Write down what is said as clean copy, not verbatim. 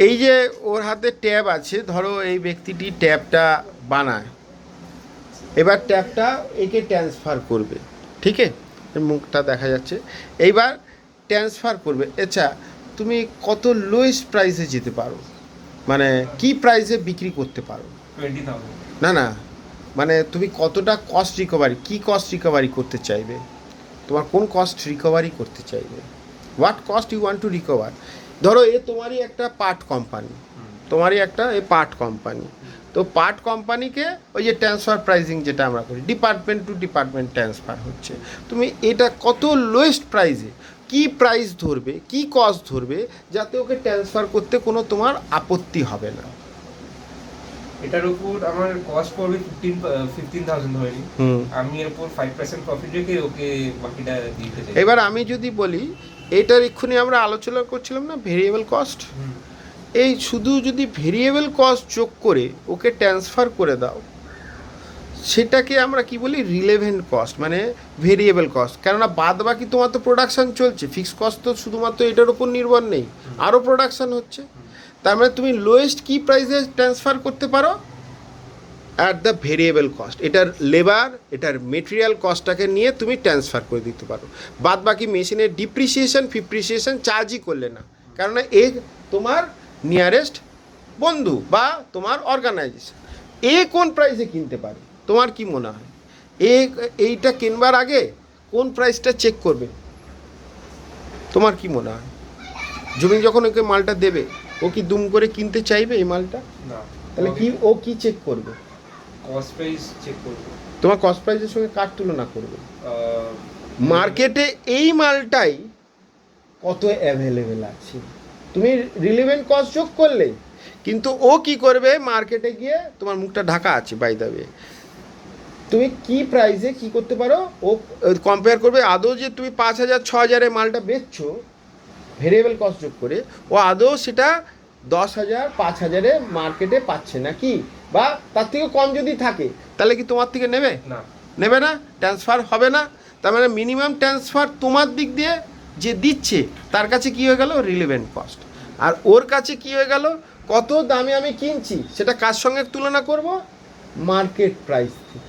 এই যে ওর হাতে ট্যাব আছে, ধরো এই ব্যক্তিটি ট্যাবটা বানায়, এবার ট্যাবটা একে ট্রান্সফার করবে, ঠিক আছে, মুখটা দেখা যাচ্ছে, এইবার ট্রান্সফার করবে। আচ্ছা, তুমি কত লোয়েস্ট প্রাইসে যেতে পারো, মানে কি প্রাইসে বিক্রি করতে পারো? 20,000। না না, মানে তুমি কতটা কস্ট রিকভারি, কি কস্ট রিকভারি করতে চাইবে, তোমার কোন কস্ট রিকভারি করতে চাইবে, what cost you want to recover? ধরো এ তোমারই একটা পার্ট কোম্পানি, তোমারই একটা এ পার্ট কোম্পানি, তো পার্ট কোম্পানিকে ওই যে ট্রান্সফার প্রাইসিং যেটা আমরা করি, ডিপার্টমেন্ট টু ডিপার্টমেন্ট ট্রান্সফার হচ্ছে, তুমি এটা কত লোয়েস্ট প্রাইসে, কি প্রাইস ধরবে, কি কস্ট ধরবে, যাতে ওকে ট্রান্সফার করতে কোনো তোমার আপত্তি হবে না। এটার উপর আমার কস্ট পড়বে 15,000 ধরে নিই। হুম। আমি এর উপর 5% প্রফিট রেখে ওকে বাকিটা দিতে চাই। এবার আমি যদি বলি, এটার এক্ষুনি আমরা আলোচনা করছিলাম না ভেরিয়েবল কস্ট, এই শুধু যদি ভেরিয়েবল কস্ট যোগ করে ওকে ট্রান্সফার করে দাও, সেটাকে আমরা কি বলি, রিলেভেন্ট কস্ট, মানে ভেরিয়েবল কস্ট। কেননা বাদ বাকি তোমার তো প্রোডাকশান চলছে, ফিক্সড কস্ট তো শুধুমাত্র এটার উপর নির্ভর নেই, আরও প্রোডাকশান হচ্ছে। তার মানে তুমি লোয়েস্ট কি প্রাইসে ট্রান্সফার করতে পারো, অ্যাট দ্য ভেরিয়েবল কস্ট, এটার লেবার, এটার মেটেরিয়াল কস্টটাকে নিয়ে তুমি ট্রান্সফার করে দিতে পারো। বাদ বাকি মেশিনের ডিপ্রিসিয়েশন ফিপ্রিসিয়েশন চার্জই করলে না, কেননা এ তোমার নিয়ারেস্ট বন্ধু বা তোমার অর্গানাইজেশন, এ কোন প্রাইসে কিনতে পারে, তোমার কি মনে হয়? এইটা কিনবার আগে কোন প্রাইসটা চেক করবে, তোমার কি মনে হয়? জমি যখন ওকে মালটা দেবে, ও কি দুম করে কিনতে চাইবে এই মালটা? না, তাহলে কি ও কি চেক করবে? কস্ট প্রাইস চেক করব। তোমার কস্ট প্রাইসের সঙ্গে কার তুলনা করবে? মার্কেটে এই মালটাই কত অ্যাভেলেবেল আছে, তুমি রিলেভেন্ট কস্ট যোগ করলে, কিন্তু ও কি করবে, মার্কেটে গিয়ে, তোমার মুখটা ঢাকা আছে বাই দ্য ওয়ে, তুমি কি প্রাইসে কি করতে পারো, ও কম্পেয়ার করবে আদৌ যে তুমি 5,000 6,000-এ মালটা বেচছো ভেরিয়েবল কস্ট যোগ করে, ও আদৌ সেটা 10,000 5,000-এ মার্কেটে পাচ্ছে নাকি, বা তার থেকে কম যদি থাকে তাহলে কি তোমার থেকে নেবে? না। নেবে না, ট্রান্সফার হবে না। তার মানে মিনিমাম ট্রান্সফার তোমার দিক দিয়ে যে দিচ্ছে তার কাছে কী হয়ে গেল, রিলেভেন্ট কস্ট, আর ওর কাছে কী হয়ে গেল, কত দামে আমি কিনছি সেটা কার সঙ্গে তুলনা করব, মার্কেট প্রাইস থেকে।